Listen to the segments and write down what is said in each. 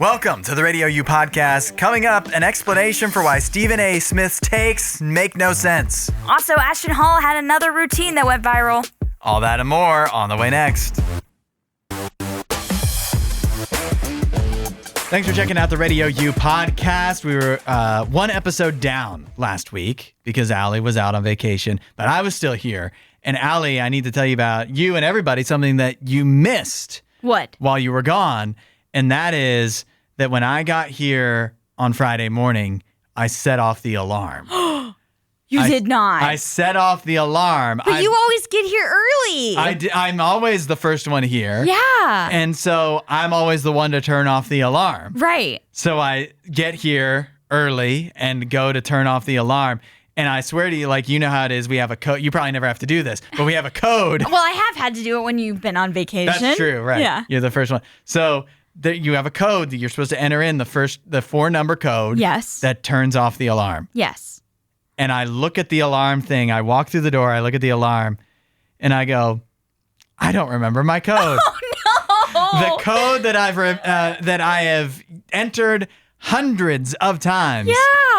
Welcome to the RadioU Podcast. Coming up, an explanation for why Stephen A. Smith's takes make no sense. Also, Ashton Hall had another routine that went viral. All that and more on the way next. Thanks for checking out the RadioU Podcast. We were one episode down last week because Allie was out on vacation, but I was still here. And Allie, I need to tell you about you and everybody something that you missed. What? While you were gone. And that is that when I got here on Friday morning, I set off the alarm. You did not. I set off the alarm. But you always get here early. I'm always the first one here. Yeah. And so I'm always the one to turn off the alarm. Right. So I get here early and go to turn off the alarm. And I swear to you, like, you know how it is. We have a code. You probably never have to do this, but we have a code. Well, I have had to do it when you've been on vacation. That's true, right? Yeah. You're the first one. So you have a code that you're supposed to enter in, the 4-number code. Yes. That turns off the alarm. Yes. And I look at the alarm thing. I walk through the door. I look at the alarm, and I go, I don't remember my code. Oh, no. The code that I have entered hundreds of times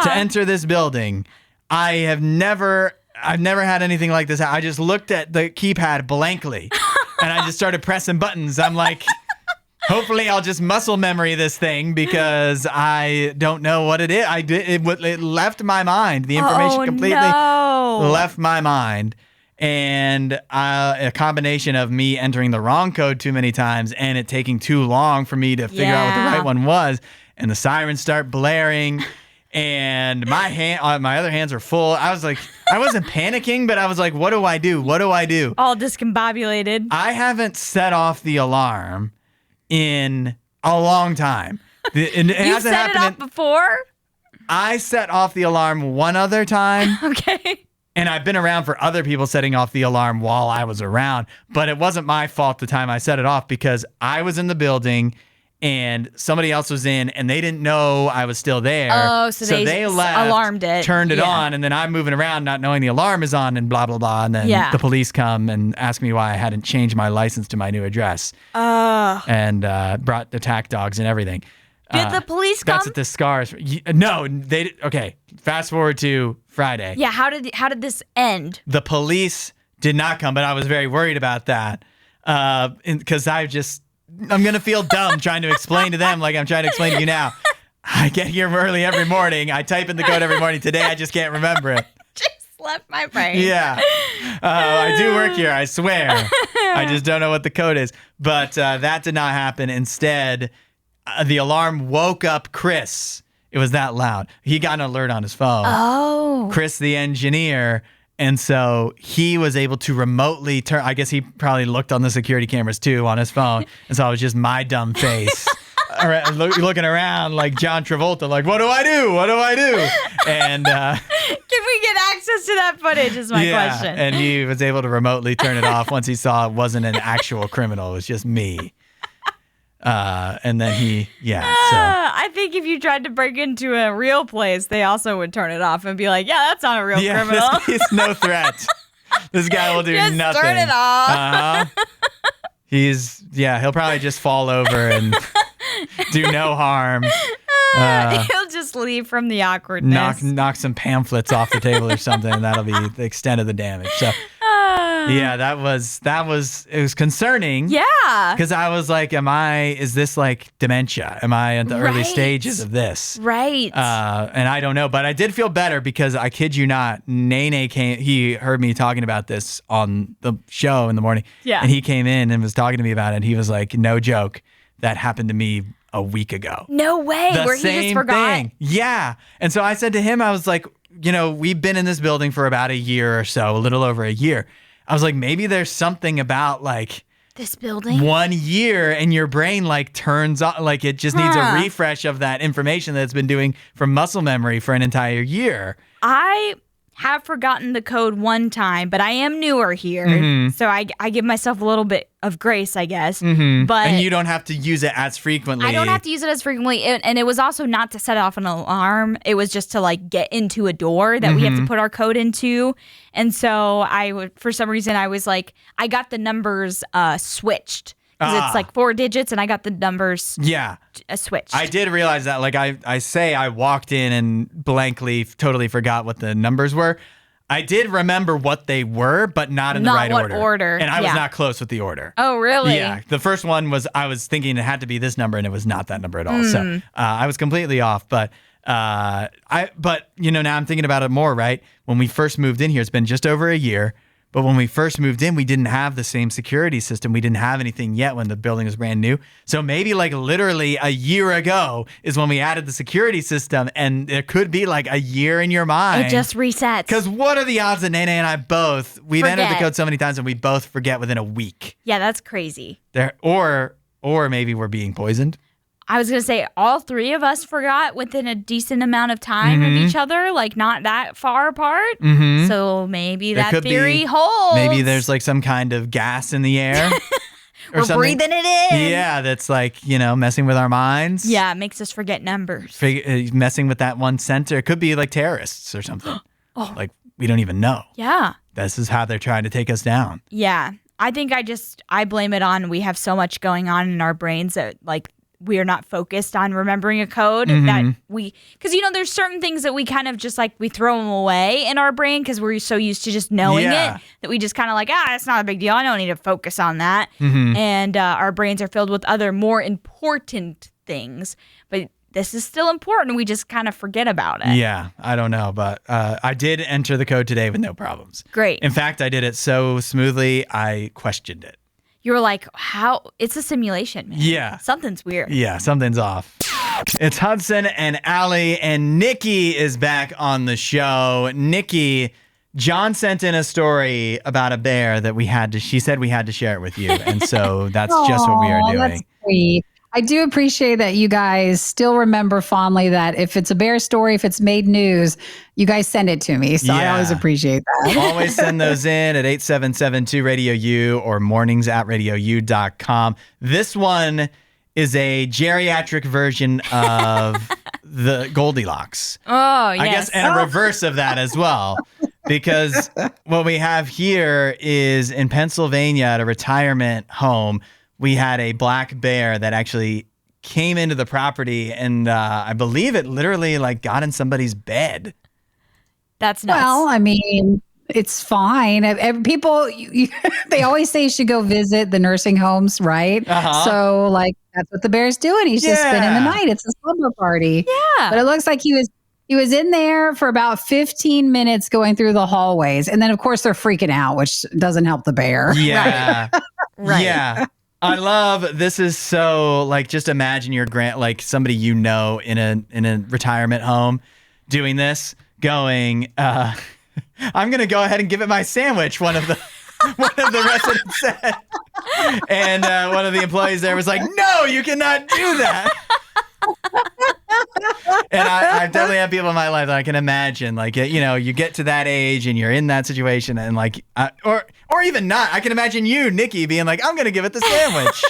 to enter this building. I've never had anything like this. I just looked at the keypad blankly, and I just started pressing buttons. I'm like, hopefully I'll just muscle memory this thing because I don't know what it is. It left my mind. The information completely left my mind. And a combination of me entering the wrong code too many times and it taking too long for me to figure out what the right one was. And the sirens start blaring. And my other hands are full. I was like, I wasn't panicking, but I was like, what do I do? What do I do? All discombobulated. I haven't set off the alarm in a long time. You set it off before? I set off the alarm one other time. Okay. And I've been around for other people setting off the alarm while I was around. But it wasn't my fault the time I set it off because I was in the building and somebody else was in and they didn't know I was still there. Oh, so they left, alarmed it. Turned it on, and then I'm moving around not knowing the alarm is on and blah, blah, blah. And then the police come and ask me why I hadn't changed my license to my new address. And brought the tack dogs and everything. Did the police come? That's at the scars. No, they okay. Fast forward to Friday. Yeah, how did this end? The police did not come, but I was very worried about that because I'm going to feel dumb trying to explain to them like I'm trying to explain to you now. I get here early every morning. I type in the code every morning. Today, I just can't remember it. Just left my brain. Yeah. I do work here, I swear. I just don't know what the code is. But that did not happen. Instead, the alarm woke up Chris. It was that loud. He got an alert on his phone. Oh. Chris, the engineer. And so he was able to remotely turn. I guess he probably looked on the security cameras too on his phone. And so it was just my dumb face looking around like John Travolta, like, what do I do? What do I do? And can we get access to that footage is my question. And he was able to remotely turn it off once he saw it wasn't an actual criminal. It was just me. And then I think if you tried to break into a real place, they also would turn it off and be like, yeah, that's not a real criminal. He's no threat. This guy will do just nothing. Turn it off. He'll probably just fall over and do no harm. He'll just leave from the awkwardness. Knock some pamphlets off the table or something, and that'll be the extent of the damage. So it was concerning. Yeah. Because I was like, is this like dementia? Am I at the early stages of this? Right. And I don't know, but I did feel better because I kid you not, Nene came, he heard me talking about this on the show in the morning. Yeah. And he came in and was talking to me about it. He was like, no joke, that happened to me a week ago. No way. Where he just forgot. Thing. Yeah. And so I said to him, I was like, we've been in this building for about a year or so, a little over a year. I was like, maybe there's something about like this building 1 year and your brain like turns on, like it just needs a refresh of that information that it's been doing from muscle memory for an entire year. I have forgotten the code one time, but I am newer here. So I give myself a little bit of grace, I guess. But and you don't have to use it as frequently. I don't have to use it as frequently. And it was also not to set off an alarm. It was just to like get into a door that we have to put our code into. And so for some reason, I was like, I got the numbers switched. Because it's like 4 digits, and I got the numbers switched. I did realize that. Like I walked in and blankly totally forgot what the numbers were. I did remember what they were, but not in the right order. And I was not close with the order. Oh, really? Yeah. The first one was, I was thinking it had to be this number, and it was not that number at all. So I was completely off. But now I'm thinking about it more, right? When we first moved in here, it's been just over a year. But when we first moved in, we didn't have the same security system. We didn't have anything yet when the building was brand new. So maybe like literally a year ago is when we added the security system, and it could be like a year in your mind. It just resets. Because what are the odds that Nene and I we've entered the code so many times and we both forget within a week. Yeah, that's crazy. Or maybe we're being poisoned. I was going to say all 3 of us forgot within a decent amount of time of each other, like not that far apart. So maybe that theory holds. Maybe there's like some kind of gas in the air. We're breathing it in. Yeah, that's like, messing with our minds. Yeah, it makes us forget numbers. Messing with that one center. It could be like terrorists or something. Like we don't even know. Yeah. This is how they're trying to take us down. Yeah. I think I blame it on we have so much going on in our brains that like we are not focused on remembering a code that because there's certain things that we kind of just like we throw them away in our brain because we're so used to just knowing it that we just kind of like, it's not a big deal. I don't need to focus on that. And our brains are filled with other more important things, but this is still important. We just kind of forget about it. Yeah, I don't know, but I did enter the code today with no problems. Great. In fact, I did it so smoothly, I questioned it. You were like, how? It's a simulation, man. Yeah. Something's weird. Yeah, something's off. It's Hudson and Allie, and Nikki is back on the show. Nikki, John sent in a story about a bear that she said we had to share it with you. And so that's just what we are doing. That's sweet. I do appreciate that you guys still remember fondly that if it's a bear story, if it's made news, you guys send it to me. So I always appreciate that. Always send those in at 877-2-RADIO-U or mornings@radiou.com. This one is a geriatric version of the Goldilocks. Oh, yes. I guess, and a reverse of that as well. Because what we have here is in Pennsylvania at a retirement home, we had a black bear that actually came into the property, and I believe it literally like got in somebody's bed. That's nuts. Well, I mean, it's fine. People, they always say you should go visit the nursing homes, right? So like that's what the bear's doing. He's just spending the night. It's a slumber party. Yeah. But it looks like he was in there for about 15 minutes going through the hallways. And then, of course, they're freaking out, which doesn't help the bear. Yeah. Right. Yeah. I love this is so like just imagine your like somebody in a retirement home doing this, going, I'm gonna go ahead and give it my sandwich, one of the residents said. And one of the employees there was like, no, you cannot do that. And I've definitely had people in my life that I can imagine, like, you get to that age and you're in that situation and like, or even not. I can imagine you, Nikki, being like, I'm going to give it the sandwich.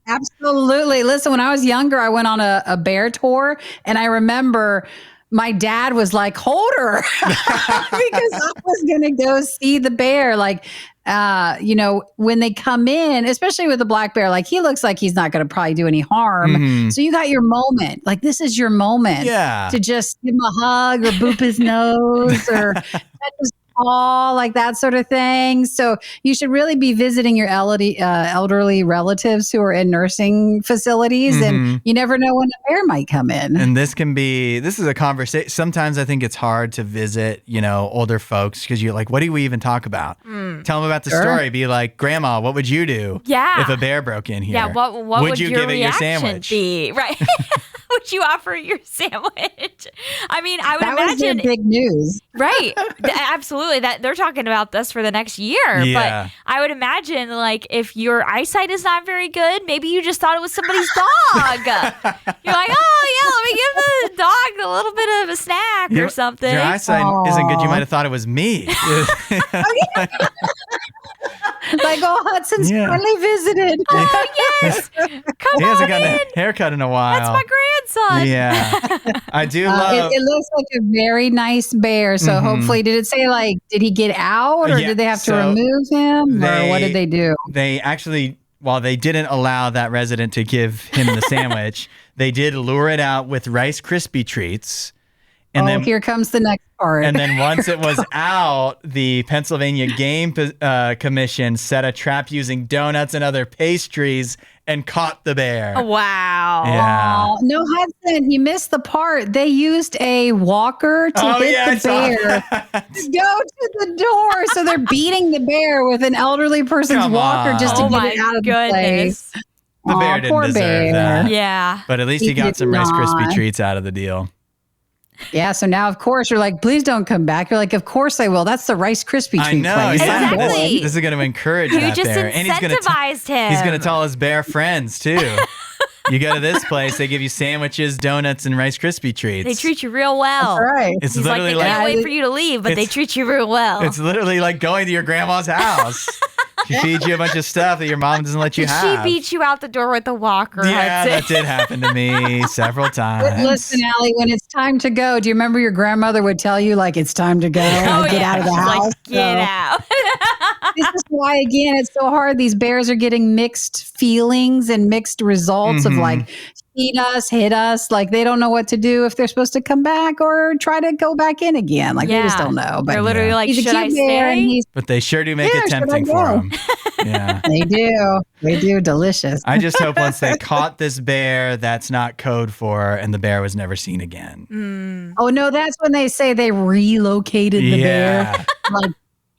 Absolutely. Listen, when I was younger, I went on a bear tour, and I remember my dad was like, hold her, because I was going to go see the bear. Like, when they come in, especially with the black bear, like he looks like he's not going to probably do any harm. So you got your moment. Like this is your moment to just give him a hug or boop his nose or pet his paw, like that sort of thing. So you should really be visiting your elderly relatives who are in nursing facilities, and you never know when a bear might come in. And this is a conversation. Sometimes I think it's hard to visit, older folks because you're like, what do we even talk about? Tell them about the story. Be like, Grandma, what would you do if a bear broke in here? Yeah, what would you your give it your reaction sandwich? be? Right. Would you offer your sandwich? I mean, I would that imagine was big news. Right. Absolutely. That they're talking about this for the next year. Yeah. But I would imagine, like, if your eyesight is not very good, maybe you just thought it was somebody's dog. You're like, oh, yeah, let me give the dog a little bit of a snack or something. Your eyesight isn't good. You might have thought it was me. Like, Hudson's finally visited. Oh, yes. Come He on hasn't gotten in. a haircut in a while. That's my grandson. Yeah. I do love it looks like a very nice bear. So hopefully, did it say like, did he get out or did they have to remove him or what did they do? They actually while they didn't allow that resident to give him the sandwich, they did lure it out with Rice Krispie treats. And then here comes the next part. And then once it was out, the Pennsylvania Game Commission set a trap using donuts and other pastries and caught the bear. Wow. Yeah. Oh, no, Hudson, you missed the part. They used a walker to hit the bear to go to the door. So they're beating the bear with an elderly person's walker just to get it out of the place. The bear didn't deserve that. Yeah. But at least he got some Rice Krispie treats out of the deal. Yeah, so now, of course, you're like, please don't come back. You're like, of course I will. That's the Rice Krispie treat I know. place. Exactly. This is going to encourage You that just bear. incentivized And he's going to him. tell his bear friends, too. You go to this place, they give you sandwiches, donuts, and Rice Krispie treats. They treat you real well. That's right. It's He's literally like, they can't like wait for you to leave, but they treat you real well. it's literally like going to your grandma's house. She feeds you a bunch of stuff that your mom doesn't let you She have. beat you out the door with a walker. Yeah, Hudson. that did happen to me several times. Listen, Allie, when it's time to go, do you remember your grandmother would tell you, like, it's time to go, get out of the She's house? like, get out. This is why, again, it's so hard. These bears are getting mixed feelings and mixed results of like, feed us, hit us. Like, they don't know what to do if they're supposed to come back or try to go back in again. Like, they just don't know. But they're literally like, he's a should I cute bear, and stay? he's- But they sure do make Yeah, it should I tempting go? for him. Yeah. They do. They do. Delicious. I just hope once they caught this bear, that's not code for, and the bear was never seen again. Oh, no, that's when they say they relocated the bear. Like,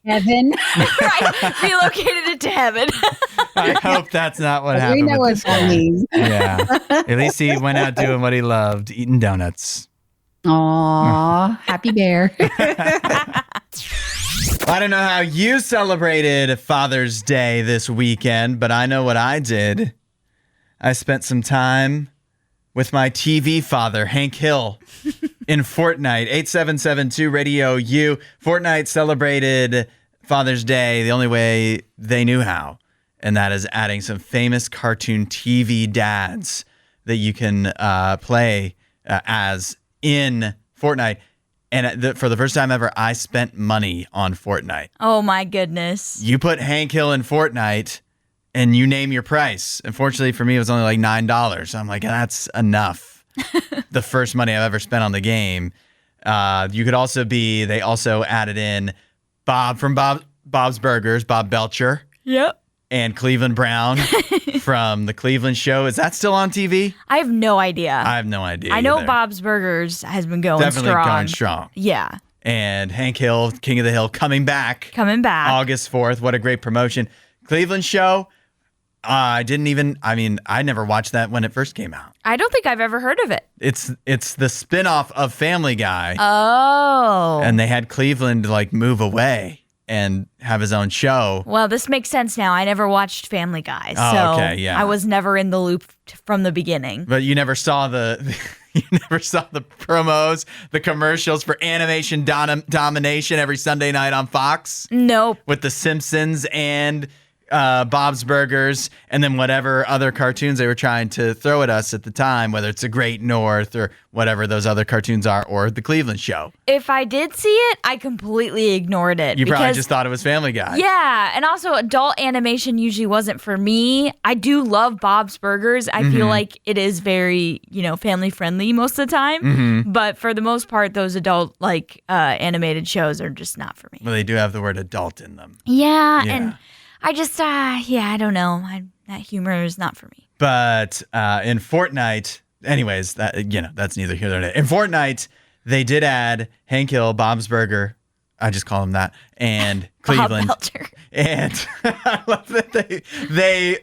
heaven. Right? Relocated it to heaven. I hope that's not what We happened. know with what this that guy. means. Yeah. At least he went out doing what he loved, eating donuts. Aw, happy bear. I don't know how you celebrated Father's Day this weekend, but I know what I did. I spent some time with my TV father, Hank Hill, in Fortnite. 8772 Radio U. Fortnite celebrated Father's Day the only way they knew how, and that is adding some famous cartoon TV dads that you can play as in Fortnite. And for the first time ever, I spent money on Fortnite. Oh my goodness. You put Hank Hill in Fortnite and you name your price. Unfortunately for me, it was only like $9. I'm like, that's enough. The first money I've ever spent on the game. You could also they also added in Bob from Bob's Burgers, Bob Belcher. Yep. And Cleveland Brown from the Cleveland Show. Is that still on TV? I have no idea. I have no idea. I know either. Bob's Burgers has been going Definitely strong. going strong. Yeah. And Hank Hill, King of the Hill, coming back. August 4th. What a great promotion. Cleveland Show. I never watched that when it first came out. I don't think I've ever heard of it. It's the spinoff of Family Guy. Oh. And they had Cleveland like move away and have his own show. Well, this makes sense now. I never watched Family Guy, so okay, yeah. I was never in the loop from the beginning. But you never saw the promos, the commercials for Animation Domination every Sunday night on Fox? Nope. With The Simpsons and Bob's Burgers, and then whatever other cartoons they were trying to throw at us at the time, whether it's The Great North or whatever those other cartoons are, or The Cleveland Show. If I did see it, I completely ignored it. You probably because- just thought it was Family Guy. Yeah, and also adult animation usually wasn't for me. I do love Bob's Burgers. I feel like it is very, family friendly most of the time. But for the most part, those adult animated shows are just not for me. Well, they do have the word adult in them. Yeah. Yeah. And I just, I don't know. That humor is not for me. But in Fortnite, anyways, that's neither here nor there. In Fortnite, they did add Hank Hill, Bob's Burger. I just call him that, and Cleveland. Bob Belcher. And I love that they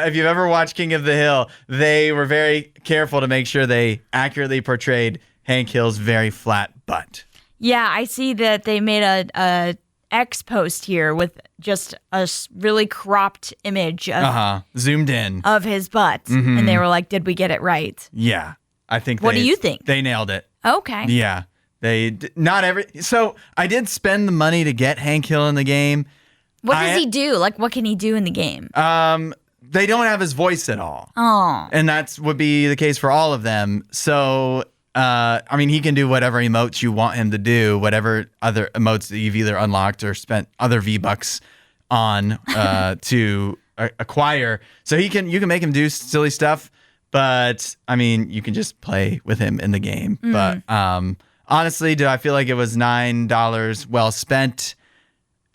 if you've ever watched King of the Hill, they were very careful to make sure they accurately portrayed Hank Hill's very flat butt. Yeah, I see that they made a X post here with just a really cropped image of, zoomed in of his butt. And they were like, did we get it right? Yeah, I think. What do you think? They nailed it. Okay. Yeah, So I did spend the money to get Hank Hill in the game. What does he do? Like, what can he do in the game? They don't have his voice at all. Oh. And that would be the case for all of them. So, he can do whatever emotes you want him to do, whatever other emotes that you've either unlocked or spent other V-Bucks on to acquire. So you can make him do silly stuff, but I mean, you can just play with him in the game. But honestly, do I feel like it was $9 well spent?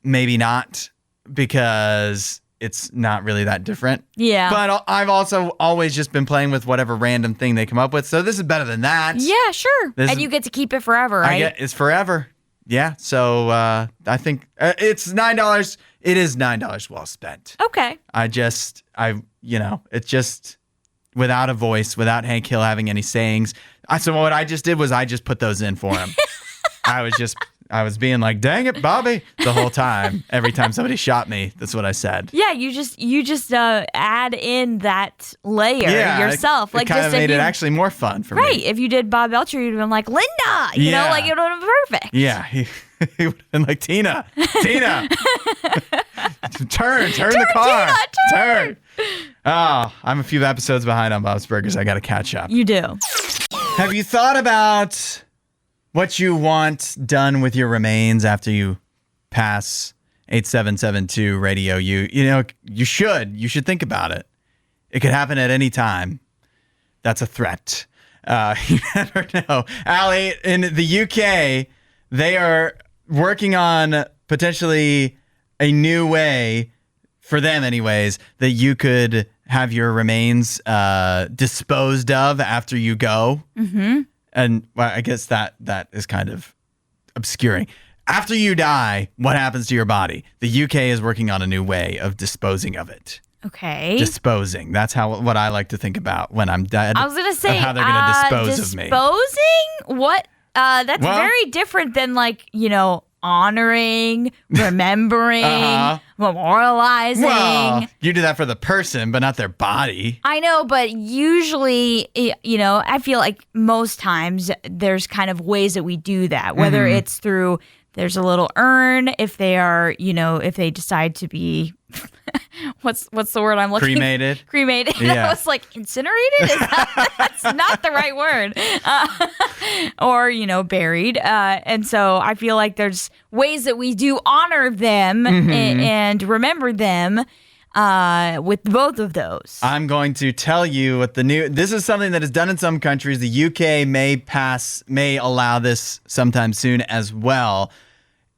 Maybe not, because it's not really that different. Yeah. But I've also always just been playing with whatever random thing they come up with. So this is better than that. Yeah, sure. And you get to keep it forever, right? It's forever. Yeah. So I think it's $9. It is $9 well spent. Okay. It's just without a voice, without Hank Hill having any sayings. So what I just did was I just put those in for him. I was being like, dang it, Bobby, the whole time. Every time somebody shot me, that's what I said. Yeah, you just add in that layer yourself. It kind of made it actually more fun for me. Right. If you did Bob Belcher, you'd have been like, Linda, you know, like it would have been perfect. Yeah. He would have been like, Tina, turn the car. Tina, turn. Oh, I'm a few episodes behind on Bob's Burgers. I got to catch up. You do. Have you thought about what you want done with your remains after you pass 8772 Radio U? You know, you should think about it. It could happen at any time. That's a threat. You never know. Allie, in the UK, they are working on potentially a new way, for them anyways, that you could have your remains disposed of after you go. Mm-hmm. And well, I guess that is kind of obscuring. After you die, what happens to your body? The UK is working on a new way of disposing of it. Okay. Disposing. That's what I like to think about when I'm dead. I was going to say, how they're going to dispose of me. Disposing? What? That's very different than honoring, remembering, memorializing. Well, you do that for the person, but not their body. I know, but usually, I feel like most times there's kind of ways that we do that, whether it's through, there's a little urn if they are, if they decide to be, what's the word I'm looking for? Cremated. Yeah. I was like, incinerated? That's not the right word. Or, buried. And so I feel like there's ways that we do honor them and remember them with both of those. I'm going to tell you what this is something that is done in some countries. The UK may allow this sometime soon as well.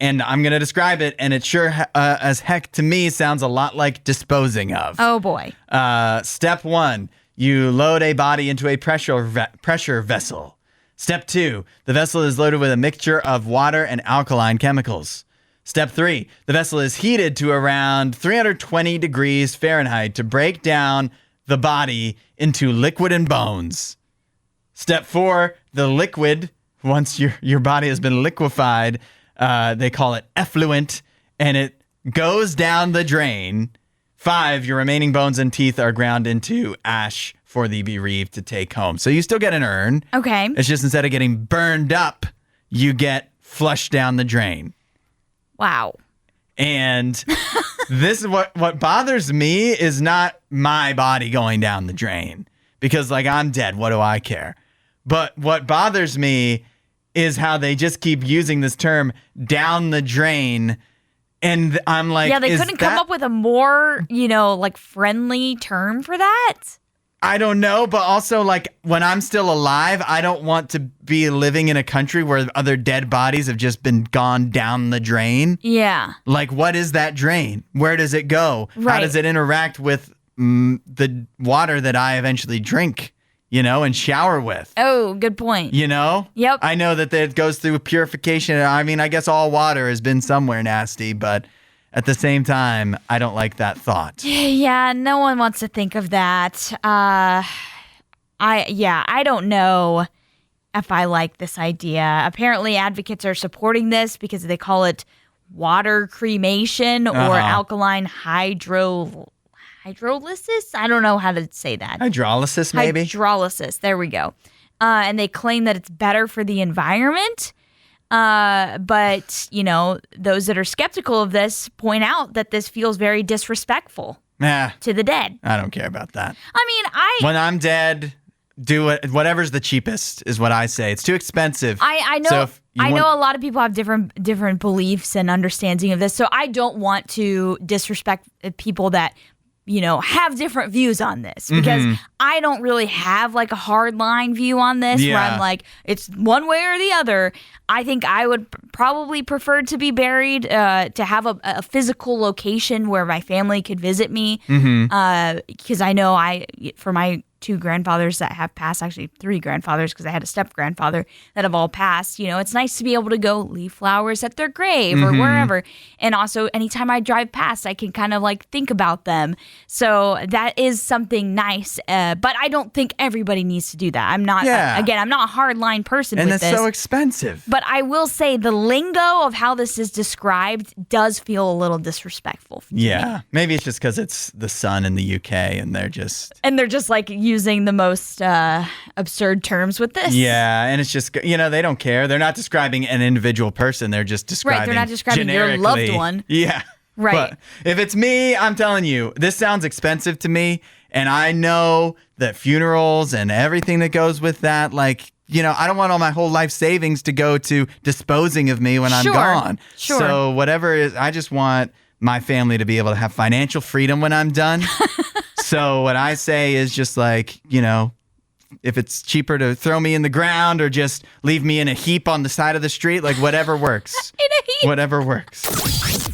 And I'm going to describe it, and it sure as heck to me sounds a lot like disposing of. Oh, boy. Step 1, you load a body into a pressure vessel. Step 2, the vessel is loaded with a mixture of water and alkaline chemicals. Step 3, the vessel is heated to around 320 degrees Fahrenheit to break down the body into liquid and bones. Step 4, the liquid, once your body has been liquefied, they call it effluent, and it goes down the drain. 5, your remaining bones and teeth are ground into ash for the bereaved to take home. So you still get an urn. Okay. It's just instead of getting burned up, you get flushed down the drain. Wow. And this is what bothers me is not my body going down the drain, because I'm dead. What do I care? But what bothers me is how they just keep using this term down the drain. And I'm like, yeah, they couldn't come up with a more, friendly term for that. I don't know. But also, when I'm still alive, I don't want to be living in a country where other dead bodies have just been gone down the drain. Yeah. What is that drain? Where does it go? Right. How does it interact with the water that I eventually drink? And shower with. Oh, good point. Yep. I know that it goes through purification. I mean, I guess all water has been somewhere nasty, but at the same time, I don't like that thought. Yeah, no one wants to think of that. I don't know if I like this idea. Apparently, advocates are supporting this because they call water cremation or alkaline hydrolysis. I don't know how to say that. Hydrolysis, maybe? Hydrolysis. There we go. And they claim that it's better for the environment. But, those that are skeptical of this point out that this feels very disrespectful to the dead. I don't care about that. I mean, when I'm dead, do it. Whatever's the cheapest is what I say. It's too expensive. I know. So I know a lot of people have different beliefs and understanding of this. So I don't want to disrespect people that have different views on this, because I don't really have like a hard line view on this where I'm like, it's one way or the other. I think I would probably prefer to be buried, to have a physical location where my family could visit me. Because I know for my 2 grandfathers that have passed, actually 3 grandfathers, because I had a step grandfather that have all passed, it's nice to be able to go leave flowers at their grave or wherever. And also anytime I drive past, I can kind of like think about them. So that is something nice. But I don't think everybody needs to do that. I'm not, again, I'm not a hardline person and with this. And it's so expensive. But I will say the lingo of how this is described does feel a little disrespectful to me. Maybe it's just because it's the sun in the UK and they're just like using the most absurd terms with this. Yeah, and it's just, they don't care. They're not describing an individual person. They're just describing Right, they're not describing your loved one. Yeah. Right. But if it's me, I'm telling you, this sounds expensive to me. And I know that funerals and everything that goes with that, like, I don't want all my whole life savings to go to disposing of me when I'm gone. Sure. So whatever it is, I just want my family to be able to have financial freedom when I'm done. So what I say is just like, if it's cheaper to throw me in the ground or just leave me in a heap on the side of the street, like whatever works. In a heap. Whatever works.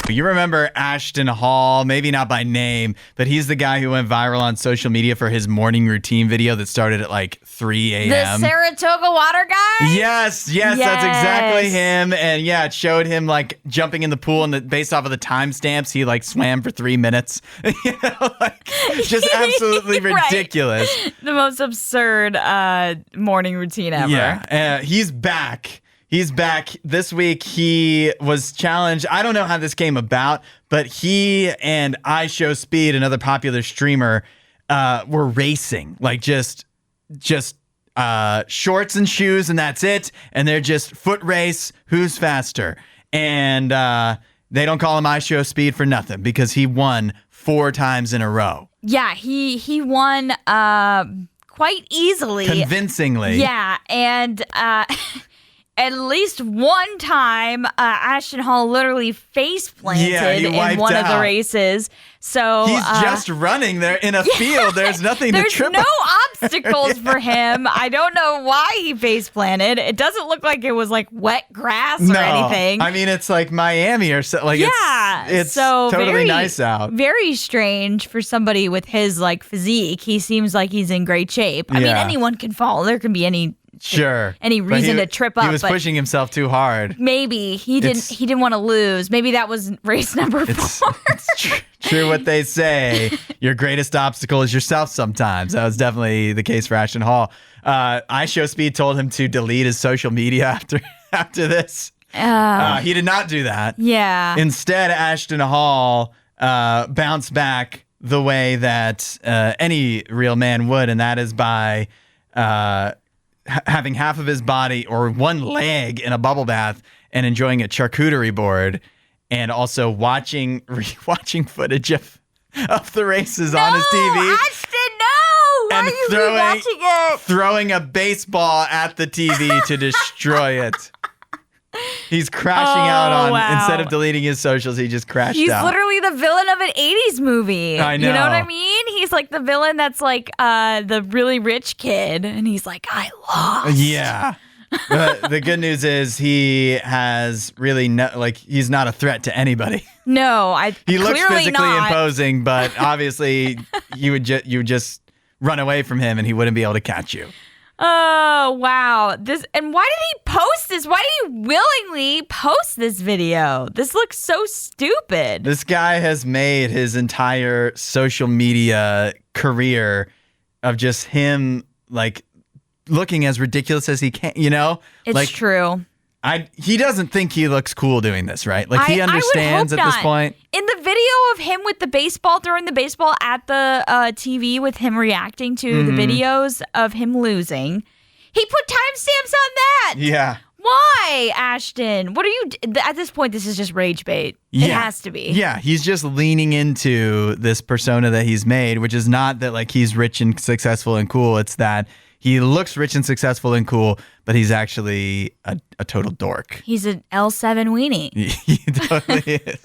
You remember Ashton Hall, maybe not by name, but he's the guy who went viral on social media for his morning routine video that started at like 3 a.m. The Saratoga water guy? Yes, that's exactly him. And yeah, it showed him like jumping in the pool, and based off of the timestamps, he like swam for 3 minutes. Just absolutely ridiculous. The most absurd morning routine ever. Yeah, he's back. He's back. This week, he was challenged. I don't know how this came about, but he and iShowSpeed, another popular streamer, were racing. Like just shorts and shoes, and that's it. And they're just foot race. Who's faster? And they don't call him iShowSpeed for nothing, because he won 4 times in a row. Yeah, he won quite easily. Convincingly. Yeah, and... at least one time, Ashton Hall literally face planted in one of the races. So he's just running there in a field. There's nothing to trip. There's no obstacles for him. I don't know why he face planted. It doesn't look like it was like wet grass or anything. I mean, it's like Miami or so. Like it's so totally nice out. Very strange for somebody with his like physique. He seems like he's in great shape. I mean, anyone can fall. There can be any reason to trip up. He was pushing himself too hard. Maybe he didn't want to lose. Maybe that was race number 4. It's true what they say. Your greatest obstacle is yourself sometimes. That was definitely the case for Ashton Hall. iShowSpeed told him to delete his social media after this. He did not do that. Yeah. Instead, Ashton Hall bounced back the way that any real man would, and that is by having half of his body or one leg in a bubble bath and enjoying a charcuterie board, and also rewatching footage of the races on his TV. Ashton, no! Why are you rewatching it? Throwing a baseball at the TV to destroy it. He's crashing out on, instead of deleting his socials, he just crashed out. He's literally the villain of an 80s movie. I know. You know what I mean? He's like the villain that's like the really rich kid. And he's like, I lost. Yeah. But the good news is he has really he's not a threat to anybody. No, he looks physically not imposing, but obviously you would just run away from him and he wouldn't be able to catch you. Oh, wow. And why did he post this? Why did he willingly post this video? This looks so stupid. This guy has made his entire social media career of just him like looking as ridiculous as he can, It's like, true. He doesn't think he looks cool doing this, right? Like he understands at this point. In the video of him with the baseball, throwing the baseball at the TV with him reacting to the videos of him losing, he put timestamps on that. Yeah. Why, Ashton? What are you... At this point, this is just rage bait. It has to be. Yeah, he's just leaning into this persona that he's made, which is not that like he's rich and successful and cool. It's that he looks rich and successful and cool, but he's actually a total dork. He's an L7 weenie. He totally is.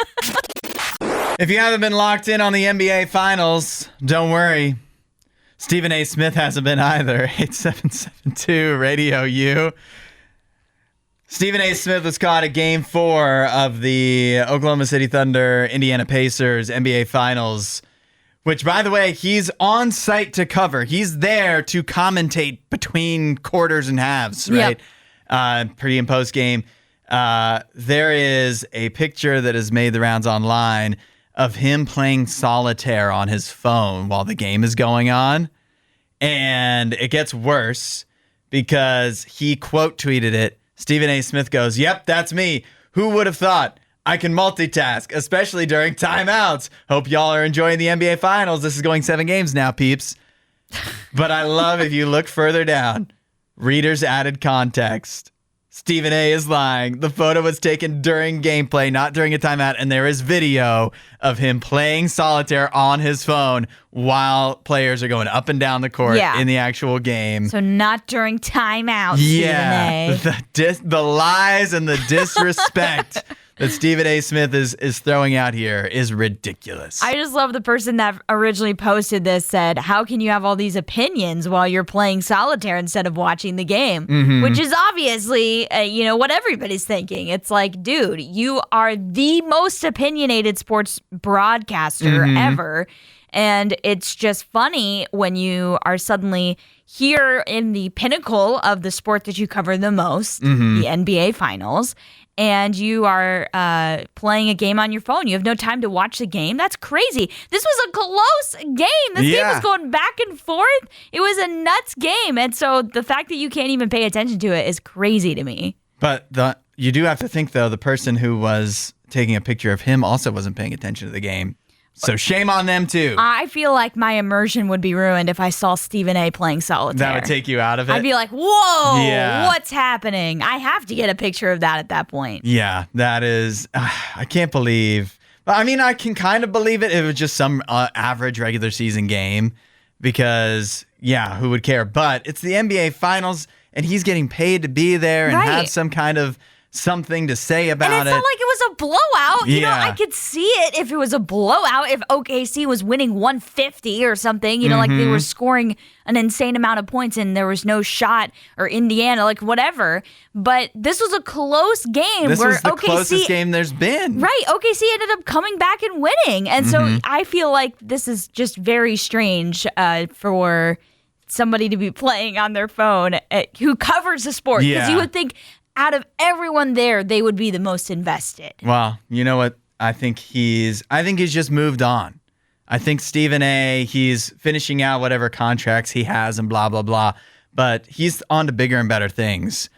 If you haven't been locked in on the NBA Finals, don't worry. Stephen A. Smith hasn't been either. 8772 Radio U. Stephen A. Smith was caught at Game 4 of the Oklahoma City Thunder Indiana Pacers NBA Finals, which, by the way, he's on site to cover. He's there to commentate between quarters and halves, right? Pre and post game. There is a picture that has made the rounds online of him playing solitaire on his phone while the game is going on. And it gets worse because he quote tweeted it. Stephen A. Smith goes, "Yep, that's me. Who would have thought? I can multitask, especially during timeouts. Hope y'all are enjoying the NBA Finals. This is going 7 games now, peeps." But I love if you look further down, readers added context. Stephen A. is lying. The photo was taken during gameplay, not during a timeout, and there is video of him playing solitaire on his phone while players are going up and down the court in the actual game. So not during timeout, yeah, Stephen A. The lies and the disrespect that Stephen A. Smith is throwing out here is ridiculous. I just love the person that originally posted this said, "How can you have all these opinions while you're playing solitaire instead of watching the game?" Which is obviously, what everybody's thinking. It's like, dude, you are the most opinionated sports broadcaster ever. And it's just funny when you are suddenly here in the pinnacle of the sport that you cover the most, the NBA Finals, and you are playing a game on your phone. You have no time to watch the game. That's crazy. This was a close game. This game was going back and forth. It was a nuts game. And so the fact that you can't even pay attention to it is crazy to me. But you do have to think, though, the person who was taking a picture of him also wasn't paying attention to the game. So shame on them, too. I feel like my immersion would be ruined if I saw Stephen A. playing solitaire. That would take you out of it? I'd be like, whoa, what's happening? I have to get a picture of that at that point. Yeah, that is, I can't believe. I mean, I can kind of believe it if it was just some average regular season game because, who would care? But it's the NBA Finals, and he's getting paid to be there and have some kind of something to say about it. And it's not like it was a blowout. You know, I could see it if it was a blowout, if OKC was winning 150 or something, like they were scoring an insane amount of points and there was no shot, or Indiana, like whatever. But this was a close game. This was the OKC, closest game there's been. Right. OKC ended up coming back and winning. And so I feel like this is just very strange for somebody to be playing on their phone who covers the sport. Because you would think out of everyone there, they would be the most invested. Well, you know what? I think he's just moved on. I think Stephen A., he's finishing out whatever contracts he has and blah, blah, blah. But he's on to bigger and better things.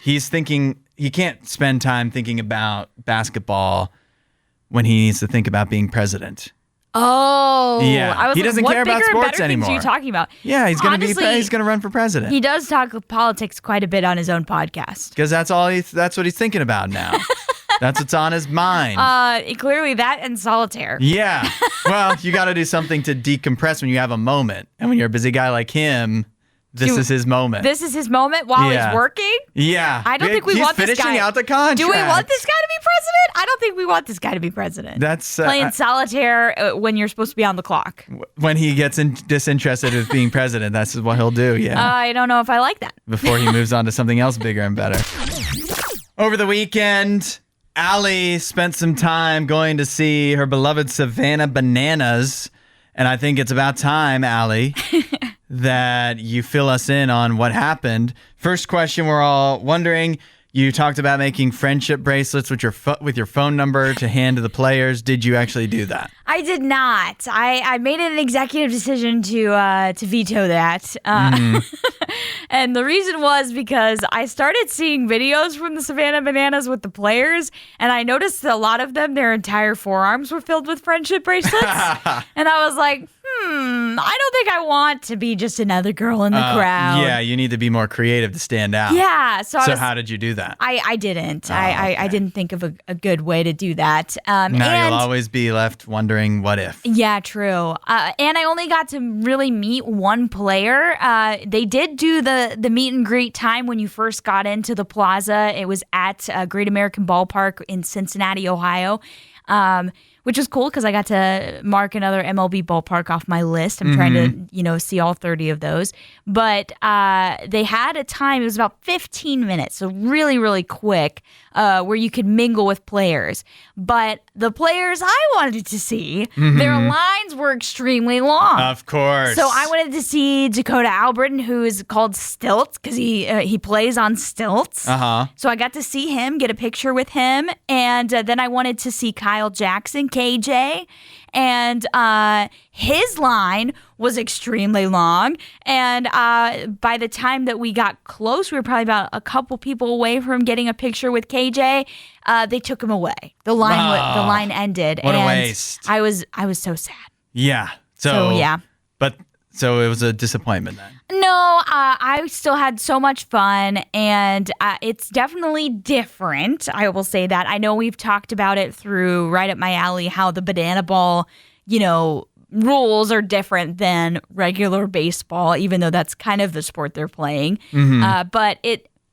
He's thinking he can't spend time thinking about basketball when he needs to think about being president. Oh, yeah. I was he doesn't care about sports anymore. What are you talking about? Yeah, he's going to run for president. He does talk politics quite a bit on his own podcast. Because that's what he's thinking about now. That's what's on his mind. Clearly that and solitaire. Yeah. Well, you got to do something to decompress when you have a moment. And when you're a busy guy like him, this is his moment. This is his moment while he's working? Yeah. I don't think we want this guy. He's finishing out the contract. Do we want this guy to be president? I don't think we want this guy to be president. That's playing solitaire when you're supposed to be on the clock. When he gets disinterested with being president, that's what he'll do, I don't know if I like that. Before he moves on to something else bigger and better. Over the weekend, Allie spent some time going to see her beloved Savannah Bananas. And I think it's about time, Allie, that you fill us in on what happened. First question we're all wondering, you talked about making friendship bracelets with your phone number to hand to the players. Did you actually do that? I did not. I made an executive decision to veto that. And the reason was because I started seeing videos from the Savannah Bananas with the players, and I noticed that a lot of them, their entire forearms were filled with friendship bracelets. And I was like, I don't think I want to be just another girl in the crowd. Yeah, you need to be more creative to stand out. Yeah. So how did you do that? I didn't. I didn't think of a good way to do that. Now you'll always be left wondering what if. Yeah, true. And I only got to really meet one player. They did do the meet and greet time when you first got into the plaza. It was at Great American Ballpark in Cincinnati, Ohio. which was cool because I got to mark another MLB ballpark off my list. I'm trying to, see all 30 of those. But they had a time, it was about 15 minutes, so really, really quick, where you could mingle with players. But the players I wanted to see, their lines were extremely long. Of course. So I wanted to see Dakota Albritton, who is called Stilts, because he plays on stilts. Uh-huh. So I got to see him, get a picture with him, and then I wanted to see Kyle Jackson, KJ, and his line was extremely long. And by the time that we got close, we were probably about a couple people away from getting a picture with KJ. They took him away. The line ended. What and a waste. I was so sad. Yeah. So yeah. So it was a disappointment then. No, I still had so much fun, and it's definitely different. I will say that. I know we've talked about it through Right Up My Alley, how the banana ball, rules are different than regular baseball, even though that's kind of the sport they're playing. But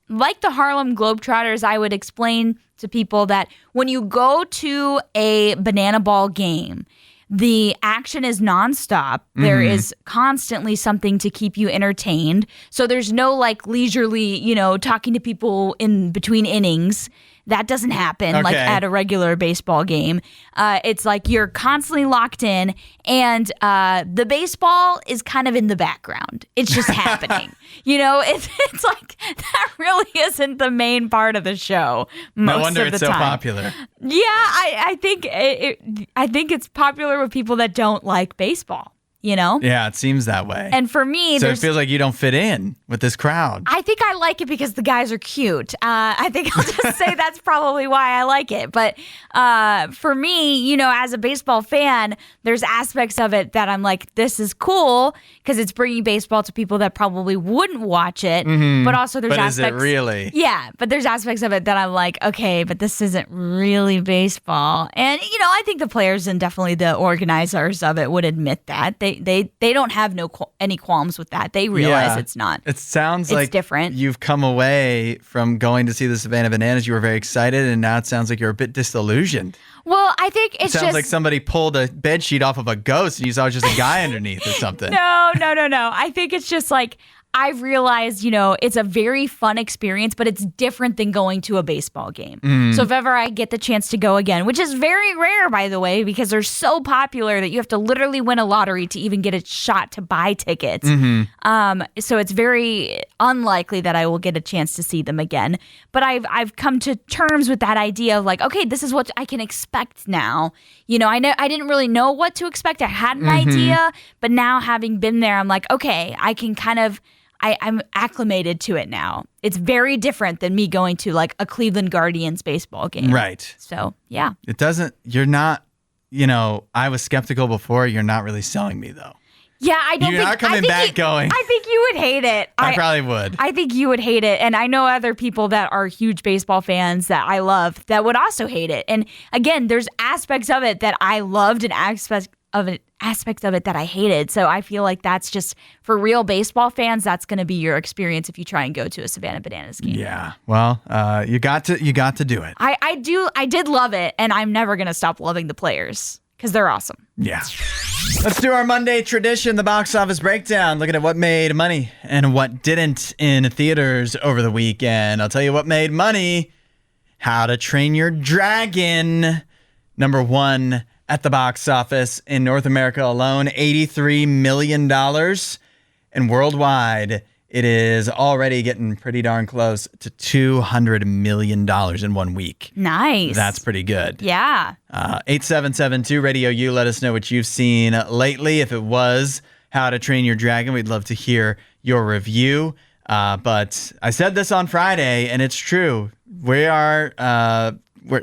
like the Harlem Globetrotters, I would explain to people that when you go to a banana ball game, the action is nonstop. There is constantly something to keep you entertained. So there's no leisurely, talking to people in between innings. That doesn't happen like at a regular baseball game. It's like you're constantly locked in, and the baseball is kind of in the background. It's just happening. It's like that really isn't the main part of the show. Most no wonder of the it's so time. popular. Yeah, I think I think it's popular with people that don't like baseball. Yeah, it seems that way. And for me, so it feels like you don't fit in with this crowd. I think I like it because the guys are cute. I think I'll just say that's probably why I like it. But for me, as a baseball fan, there's aspects of it that I'm like, this is cool because it's bringing baseball to people that probably wouldn't watch it. But also there's aspects. But is it really? Yeah, but there's aspects of it that I'm like, okay, but this isn't really baseball. And, I think the players and definitely the organizers of it would admit that. They don't have any qualms with that. They realize it's not. It sounds it's like different. You've come away from going to see the Savannah Bananas. You were very excited, and now it sounds like you're a bit disillusioned. Well, I think it sounds like somebody pulled a bed sheet off of a ghost and you saw just a guy underneath or something. No. I think it's just like I've realized, it's a very fun experience, but it's different than going to a baseball game. So if ever I get the chance to go again, which is very rare, by the way, because they're so popular that you have to literally win a lottery to even get a shot to buy tickets. So it's very unlikely that I will get a chance to see them again. But I've come to terms with that idea of okay, this is what I can expect now. I didn't really know what to expect. I had an idea, but now having been there, I'm like, okay, I can kind of. I'm acclimated to it now. It's very different than me going to a Cleveland Guardians baseball game. Right. So, yeah. You're not, I was skeptical before. You're not really selling me though. Yeah, I don't think. You're not coming back going. I think you would hate it. I probably would. I think you would hate it. And I know other people that are huge baseball fans that I love that would also hate it. And again, there's aspects of it that I loved and aspects of it that I hated. So I feel like that's just for real baseball fans. That's going to be your experience if you try and go to a Savannah Bananas game. Yeah. Well, you got to do it. I did love it, and I'm never going to stop loving the players because they're awesome. Yeah. Let's do our Monday tradition, the box office breakdown. Looking at what made money and what didn't in theaters over the weekend. I'll tell you what made money. How to Train Your Dragon. Number one at the box office in North America alone, $83 million. And worldwide, it is already getting pretty darn close to $200 million in 1 week. Nice. That's pretty good. Yeah. 8772 Radio U. Let us know what you've seen lately. If it was How to Train Your Dragon, we'd love to hear your review. But I said this on Friday, and it's true. We're